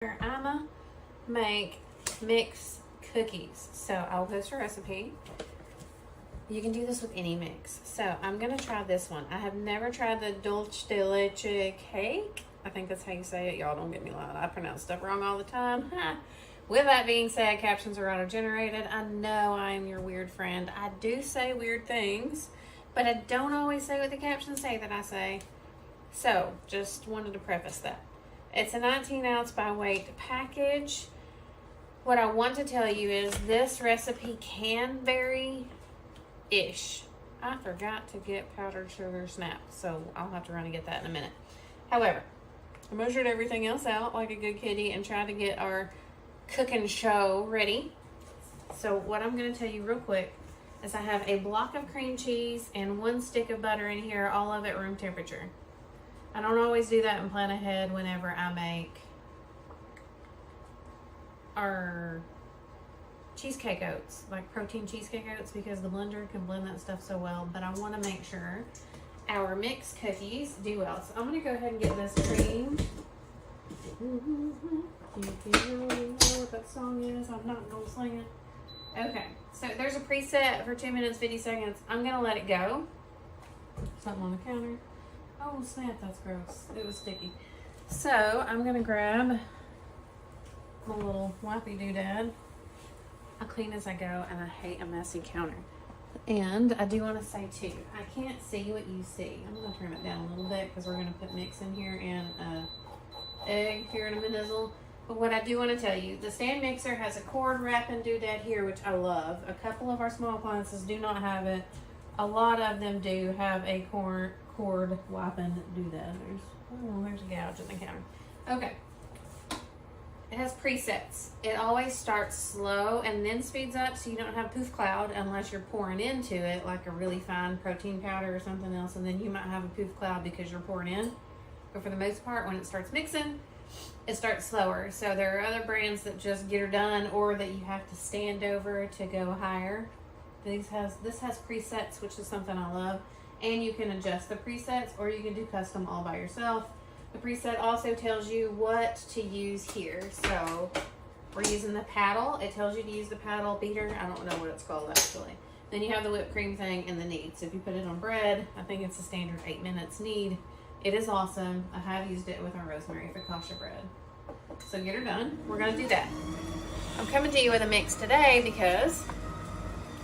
I'ma make mix cookies. So I'll post a recipe. You can do this with any mix. So I'm gonna try this one. I have never tried the dulce de leche cake. I think that's how you say it. Y'all don't get me loud. I pronounce stuff wrong all the time. With that being said, captions are auto-generated. I know I am your weird friend. I do say weird things, but I don't always say what the captions say that I say. So just wanted to preface that. It's a 19 ounce by weight package. What I want to tell you is this recipe can vary-ish. I forgot to get powdered sugar snap, so I'll have to run and get that in a minute. However, I measured everything else out like a good kitty and tried to get our cooking show ready. So what I'm going to tell you real quick is I have a block of cream cheese and 1 stick of butter in here, all of it room temperature. I don't always do that and plan ahead whenever I make our cheesecake oats, like protein cheesecake oats, because the blender can blend that stuff so well. But I want to make sure our mixed cookies do well. So I'm going to go ahead and get this cream. If you really know what that song is, I'm not going to sing it. Okay, so there's a preset for 2 minutes 50 seconds. I'm going to let it go. Something on the counter. Oh snap, that's gross. It was sticky. So I'm gonna grab my little wipey doodad. I clean as I go and I hate a messy counter. And I do want to say too, I can't see what you see. I'm gonna turn it down a little bit because we're gonna put mix in here and egg here in a minizzle. But what I do want to tell you, the stand mixer has a cord wrapping doodad here, which I love. A couple of our small appliances do not have it. A lot of them do have a cord wiping doodad. There's a gouge in the counter. Okay. It has presets. It always starts slow and then speeds up so you don't have poof cloud unless you're pouring into it like a really fine protein powder or something else, and then you might have a poof cloud because you're pouring in. But for the most part, when it starts mixing, it starts slower. So there are other brands that just get her done or that you have to stand over to go higher. This has presets, which is something I love. And you can adjust the presets or you can do custom all by yourself. The preset also tells you what to use here. So we're using the paddle. It tells you to use the paddle beater. I don't know what it's called actually. Then you have the whipped cream thing and the knead. So if you put it on bread, I think it's a standard 8 minutes knead. It is awesome. I have used it with our rosemary focaccia bread. So get her done. We're gonna do that. I'm coming to you with a mix today because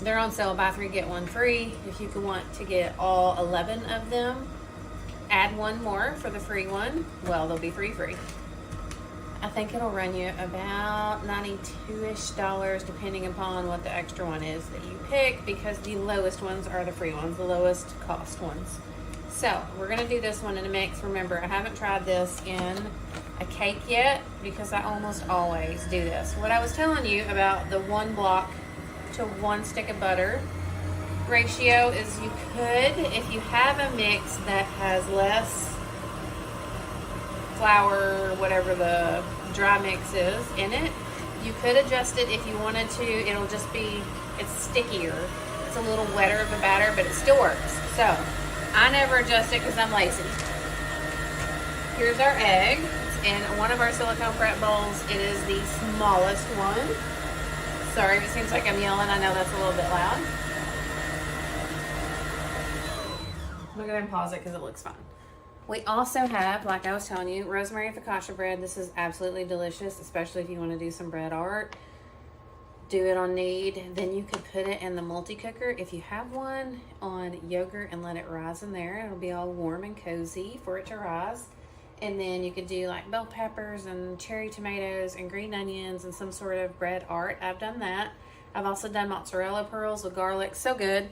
they're on sale, buy 3 get 1 free. If you want to get all 11 of them, add 1 more for the free one. Well, they'll be 3 free. I think it'll run you about $92-ish depending upon what the extra one is that you pick, because the lowest ones are the free ones, the lowest cost ones. So we're gonna do this one in a mix. Remember, I haven't tried this in a cake yet because I almost always do this. What I was telling you about the 1 block to 1 stick of butter ratio is you could, if you have a mix that has less flour, whatever the dry mix is in it, you could adjust it if you wanted to. It'll just be, it's stickier. It's a little wetter of a batter, but it still works. So I never adjust it because I'm lazy. Here's our egg. It's in one of our silicone prep bowls. It is the smallest one. Sorry if it seems like I'm yelling. I know that's a little bit loud. I'm going to go ahead and pause it because it looks fun. We also have, like I was telling you, rosemary focaccia bread. This is absolutely delicious, especially if you want to do some bread art. Do it on knead. Then you could put it in the multi-cooker, if you have one, on yogurt and let it rise in there. It'll be all warm and cozy for it to rise. And then you could do like bell peppers and cherry tomatoes and green onions and some sort of bread art. I've done that. I've also done mozzarella pearls with garlic. So good.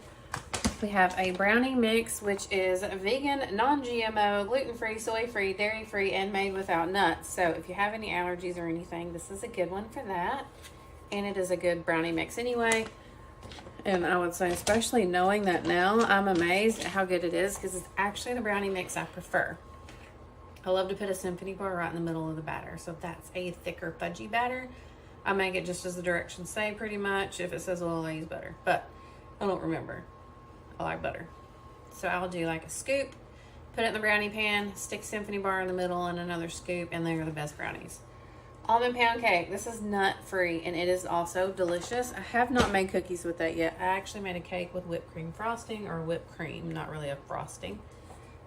We have a brownie mix, which is vegan, non-GMO, gluten-free, soy-free, dairy-free, and made without nuts. So if you have any allergies or anything, this is a good one for that. And it is a good brownie mix anyway. And I would say, especially knowing that now, I'm amazed at how good it is because it's actually the brownie mix I prefer. I love to put a symphony bar right in the middle of the batter. So if that's a thicker fudgy batter, I make it just as the directions say pretty much. If it says oil, I use butter. But I don't remember. I like butter. So I'll do like a scoop, put it in the brownie pan, stick symphony bar in the middle and another scoop, and they're the best brownies. Almond pound cake. This is nut free and it is also delicious. I have not made cookies with that yet. I actually made a cake with whipped cream frosting, or whipped cream, not really a frosting.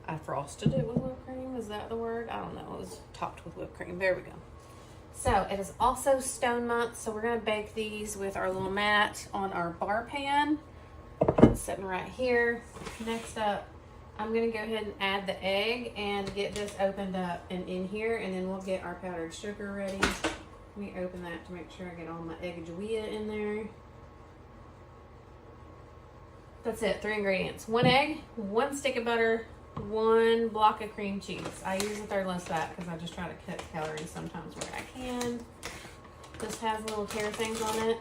I frosted it with whipped cream. Is that the word? I don't know. It was topped with whipped cream. There we go. So it is also stone month. So we're going to bake these with our little mat on our bar pan. It's sitting right here. Next up, I'm going to go ahead and add the egg and get this opened up and in here, and then we'll get our powdered sugar ready. Let me open that to make sure I get all my egg-jawea in there. That's it, 3 ingredients. 1 egg, 1 stick of butter, 1 block of cream cheese. I use a third less fat because I just try to cut calories sometimes where I can. This has little tear things on it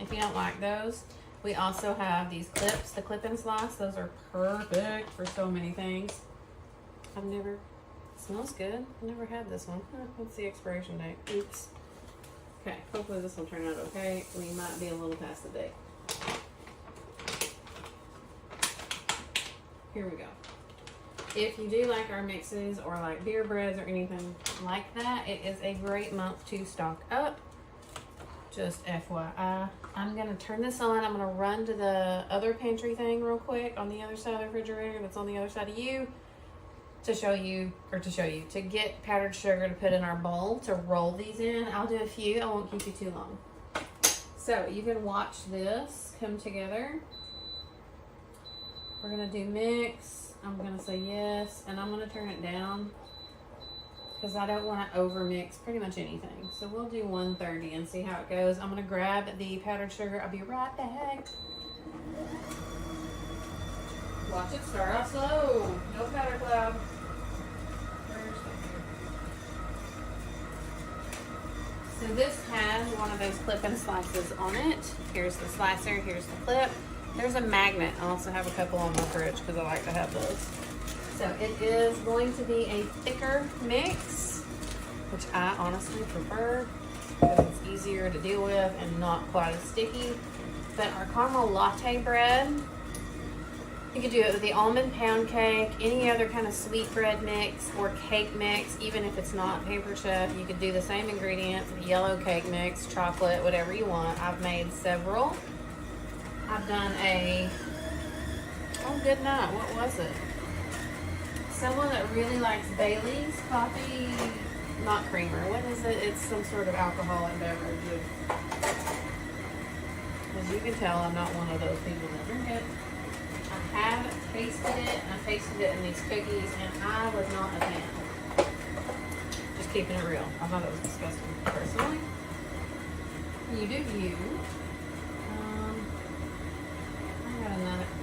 if you don't like those. We also have these clips, the clip and slice. Those are perfect for so many things. It smells good. I've never had this one. What's the expiration date? Oops. Okay, hopefully this will turn out okay. We might be a little past the date. Here we go. If you do like our mixes or like beer breads or anything like that, it is a great month to stock up. Just FYI. I'm going to turn this on. I'm going to run to the other pantry thing real quick on the other side of the refrigerator that's on the other side of you to get powdered sugar to put in our bowl to roll these in. I'll do a few. I won't keep you too long. So you can watch this come together. We're going to do mix. I'm going to say yes, and I'm going to turn it down because I don't want to over mix pretty much anything. So we'll do 130 and see how it goes. I'm going to grab the powdered sugar. I'll be right back. Watch it start off slow. No powder cloud. So this has one of those clip and slices on it. Here's the slicer, here's the clip. There's a magnet. I also have a couple on my fridge because I like to have those. So it is going to be a thicker mix, which I honestly prefer because it's easier to deal with and not quite as sticky. But our caramel latte bread, you could do it with the almond pound cake, any other kind of sweet bread mix or cake mix, even if it's not Pampered Chef. You could do the same ingredients, yellow cake mix, chocolate, whatever you want. I've made several. I've done oh good night, what was it? Someone that really likes Bailey's coffee, not creamer. What is it? It's some sort of alcoholic beverage. As you can tell, I'm not one of those people that drink it. I have tasted it. I tasted it in these cookies, and I was not a fan. Just keeping it real. I thought it was disgusting, personally. You do you.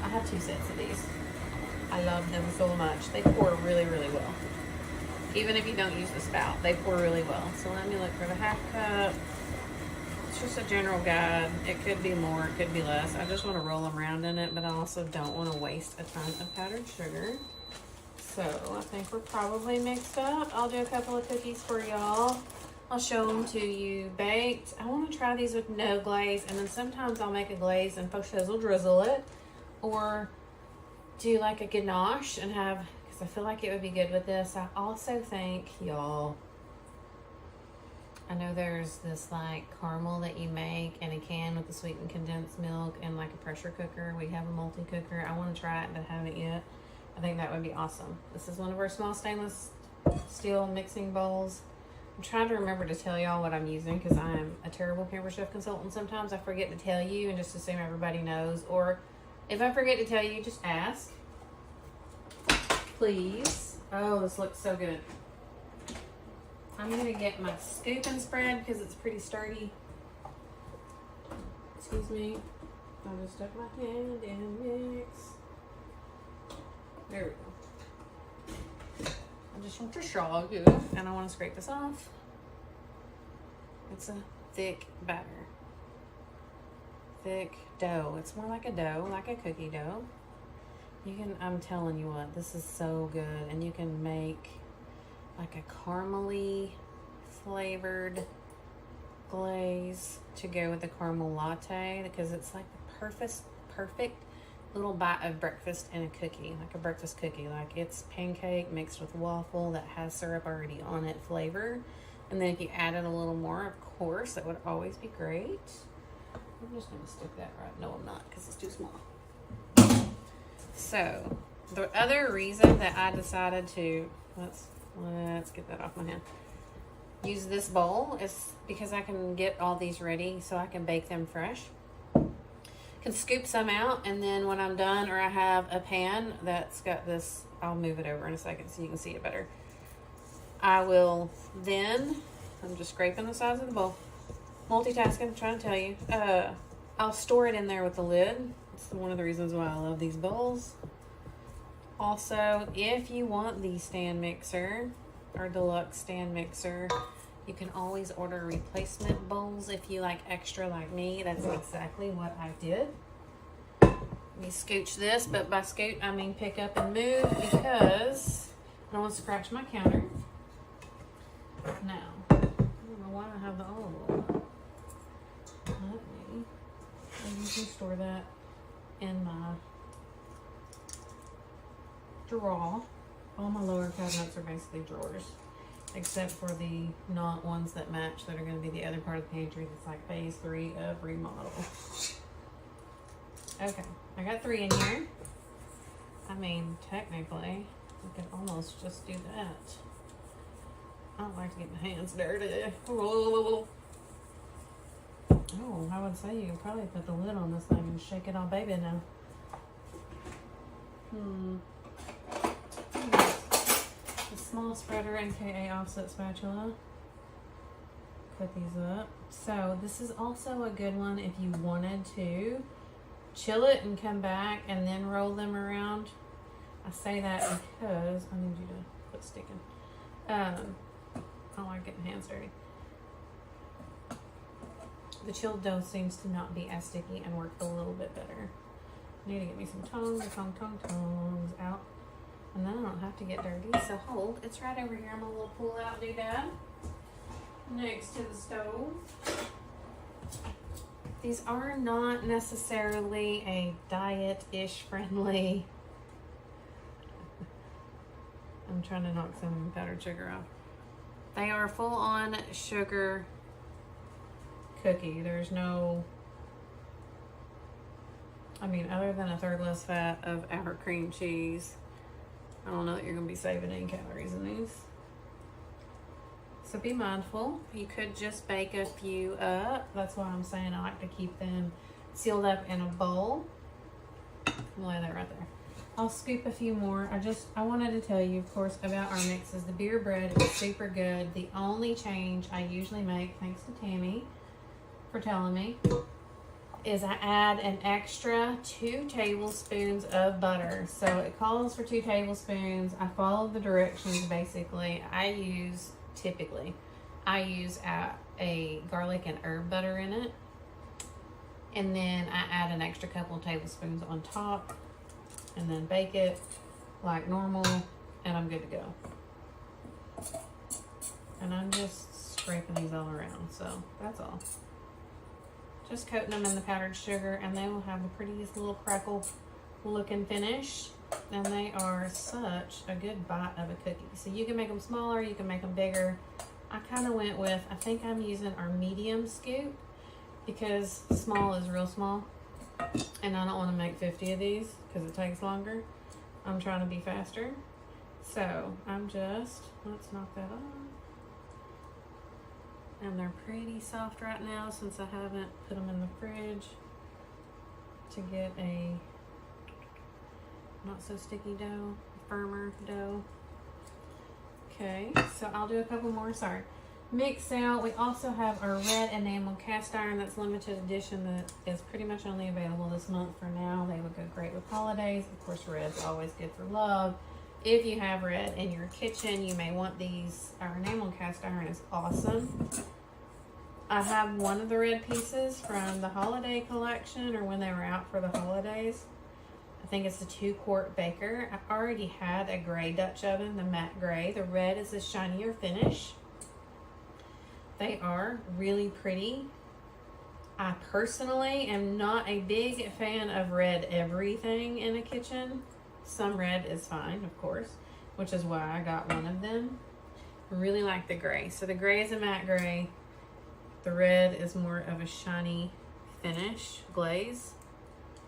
I have 2 sets of these. I love them so much. They pour really, really well. Even if you don't use the spout, they pour really well. So let me look for the 1/2 cup. It's just a general guide. It could be more, it could be less. I just want to roll them around in it, but I also don't want to waste a ton of powdered sugar. So I think we're probably mixed up. I'll do a couple of cookies for y'all. I'll show them to you baked. I want to try these with no glaze, and then sometimes I'll make a glaze and faux shizzle drizzle it, or do like a ganache and have, because I feel like it would be good with this. I also think, y'all, I know there's this like caramel that you make in a can with the sweetened condensed milk and like a pressure cooker. We have a multi-cooker. I want to try it, but haven't yet. I think that would be awesome. This is one of our small stainless steel mixing bowls. I'm trying to remember to tell y'all what I'm using because I am a terrible Pampered Chef consultant. Sometimes I forget to tell you and just assume everybody knows. Or if I forget to tell you, just ask. Please. Oh, this looks so good. I'm going to get my scoop and spread because it's pretty sturdy. Excuse me. I just stuck my hand in mix. There we go. I just want to show you, and I want to scrape this off. It's a thick batter. Thick dough. It's more like a dough, like a cookie dough. You can, I'm telling you what, this is so good. And you can make like a caramely flavored glaze to go with the caramel latte because it's like the perfect little bite of breakfast in a cookie, like a breakfast cookie. Like it's pancake mixed with waffle that has syrup already on it flavor. And then if you added a little more, of course, that would always be great. I'm just going to stick that right. No, I'm not, because it's too small. So, the other reason that I decided to, let's get that off my hand, use this bowl is because I can get all these ready so I can bake them fresh. Can scoop some out, and then when I'm done, or I have a pan that's got this, I'll move it over in a second so you can see it better. I will then, I'm just scraping the sides of the bowl, multitasking, I'm trying to tell you. I'll store it in there with the lid. It's one of the reasons why I love these bowls. Also, if you want the stand mixer or deluxe stand mixer, you can always order replacement bowls if you like extra like me. That's exactly what I did. Let me scooch this, but by scoot I mean pick up and move because I don't want to scratch my counter. Now, I don't know why I have the olive oil. I usually store that in my drawer. All my lower cabinets are basically drawers, except for the not ones that match that are going to be the other part of the pantry. That's like phase 3 of remodel. Okay, I got 3 in here. I mean, technically, I could almost just do that. I don't like to get my hands dirty. Oh, I would say you could probably put the lid on this thing and shake it all baby now. The small spreader, aka offset spatula. Cut these up. So this is also a good one if you wanted to chill it and come back and then roll them around. I say that because I need you to quit sticking. I don't like getting hands dirty. The chilled dough seems to not be as sticky and work a little bit better. I need to get me some tongs out. And then I don't have to get dirty. So hold, it's right over here. I'm gonna little pull out doodad next to the stove. These are not necessarily a diet-ish friendly. I'm trying to knock some powdered sugar off. They are full-on sugar cookie. There's no, I mean, other than a third less fat of our cream cheese, I don't know that you're going to be saving any calories in these. So be mindful. You could just bake a few up. That's why I'm saying I like to keep them sealed up in a bowl. I'll lay that right there. I'll scoop a few more. I wanted to tell you, of course, about our mixes. The beer bread is super good. The only change I usually make, thanks to Tammy for telling me, is I add an extra 2 tablespoons of butter. So it calls for 2 tablespoons. I follow the directions basically. I use a garlic and herb butter in it. And then I add an extra couple of tablespoons on top and then bake it like normal and I'm good to go. And I'm just scraping these all around, so that's all. Just coating them in the powdered sugar and they will have the prettiest little crackle looking finish. And they are such a good bite of a cookie. So you can make them smaller, you can make them bigger. I kind of went with, I think I'm using our medium scoop because small is real small. And I don't want to make 50 of these because it takes longer. I'm trying to be faster. So I'm just, let's knock that off. And they're pretty soft right now since I haven't put them in the fridge to get a not so sticky dough, firmer dough. Okay, so I'll do a couple more, sorry. Mix out, we also have our red enamel cast iron that's limited edition that is pretty much only available this month for now. They would go great with holidays. Of course, red's always good for love. If you have red in your kitchen, you may want these. Our enamel cast iron is awesome. I have one of the red pieces from the holiday collection or when they were out for the holidays. I think it's a 2-quart baker. I already had a gray Dutch oven, the matte gray. The red is a shinier finish. They are really pretty. I personally am not a big fan of red everything in a kitchen. Some red is fine, of course, which is why I got one of them. Really like the gray. So the gray is a matte gray. The red is more of a shiny finish glaze.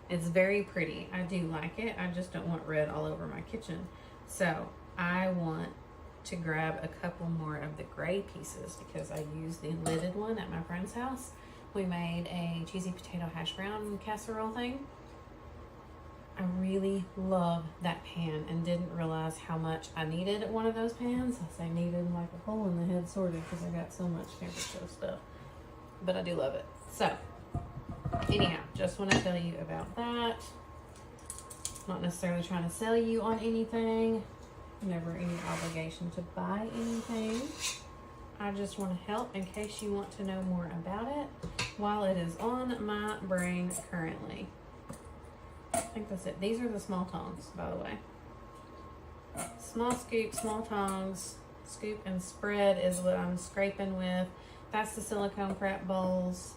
It's very pretty. I do like it. I just don't want red all over my kitchen. So I want to grab a couple more of the gray pieces because I used the lidded one at my friend's house. We made a cheesy potato hash brown casserole thing. I really love that pan and didn't realize how much I needed one of those pans. I say needed like a hole in the head sort of because I got so much Camper Show stuff. But I do love it. So, anyhow, just want to tell you about that. Not necessarily trying to sell you on anything. Never any obligation to buy anything. I just want to help in case you want to know more about it while it is on my brain currently. I think that's it. These are the small tongs, by the way. Small scoop, small tongs. Scoop and spread is what I'm scraping with. That's the silicone prep bowls.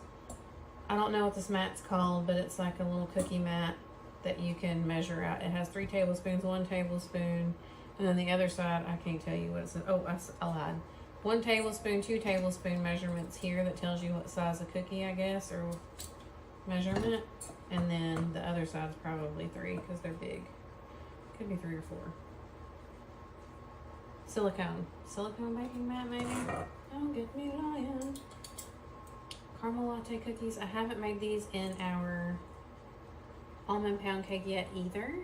I don't know what this mat's called, but it's like a little cookie mat that you can measure out. It has 3 tablespoons, 1 tablespoon, and then the other side, I can't tell you what it says. Oh, I lied. 1 tablespoon, 2 tablespoon measurements here that tells you what size of cookie, I guess, or measurement. And then the other side's probably 3 because they're big. Could be 3 or 4. Silicone baking mat, maybe? Don't get me lying. Caramel latte cookies. I haven't made these in our almond pound cake yet either.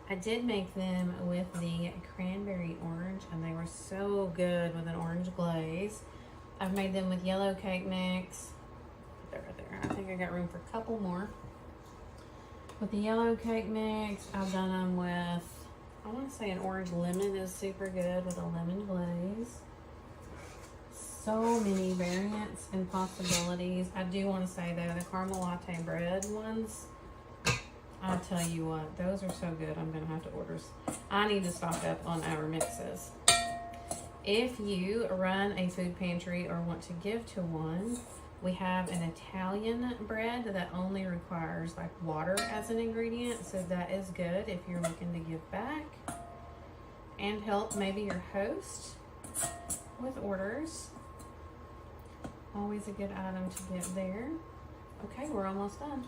I did make them with the cranberry orange and they were so good with an orange glaze. I've made them with yellow cake mix. Put that right there. I think I got room for a couple more. With the yellow cake mix, I've done them with, I want to say an orange lemon is super good with a lemon glaze. So many variants and possibilities. I do want to say though, the caramel latte bread ones, I'll tell you what, those are so good. I'm going to have to order. I need to stock up on our mixes. If you run a food pantry or want to give to one, we have an Italian bread that only requires like water as an ingredient. So that is good if you're looking to give back and help maybe your host with orders. Always a good item to get there. Okay, we're almost done.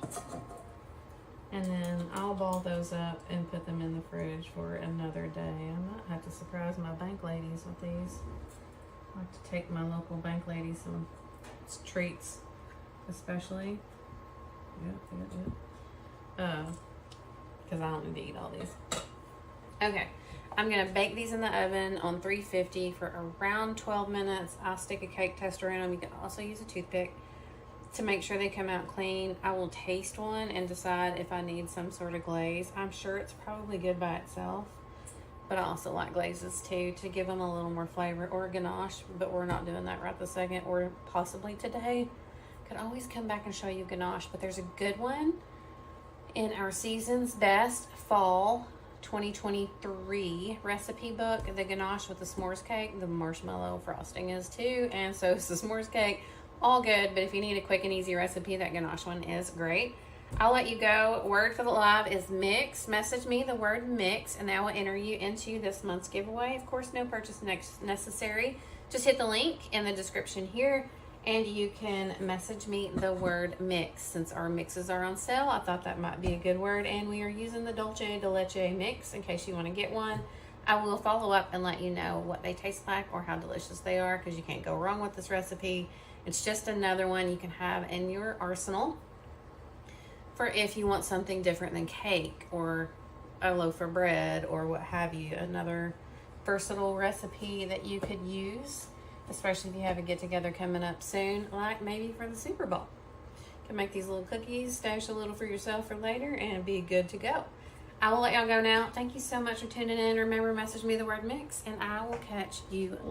And then I'll ball those up and put them in the fridge for another day. I might have to surprise my bank ladies with these. I like to take my local bank ladies some treats, especially. Because I don't need to eat all these. Okay, I'm gonna bake these in the oven on 350 for around 12 minutes. I'll stick a cake tester in them. You can also use a toothpick to make sure they come out clean. I will taste one and decide if I need some sort of glaze. I'm sure it's probably good by itself, but I also like glazes too to give them a little more flavor, or ganache, but we're not doing that right this second, or possibly today. Could always come back and show you ganache, but there's a good one in our Season's Best Fall 2023 recipe book. The ganache with the s'mores cake, the marshmallow frosting is too, and so is the s'mores cake. All good, but if you need a quick and easy recipe, that ganache one is great. I'll let you go. Word for the live is mix. Message me the word mix, and that will enter you into this month's giveaway. Of course, no purchase necessary. Just hit the link in the description here, and you can message me the word mix. Since our mixes are on sale, I thought that might be a good word, and we are using the Dolce de Leche mix in case you want to get one. I will follow up and let you know what they taste like or how delicious they are, because you can't go wrong with this recipe. It's just another one you can have in your arsenal for if you want something different than cake or a loaf of bread or what have you. Another versatile recipe that you could use, especially if you have a get-together coming up soon, like maybe for the Super Bowl. You can make these little cookies, stash a little for yourself for later, and be good to go. I will let y'all go now. Thank you so much for tuning in. Remember, message me the word mix, and I will catch you later.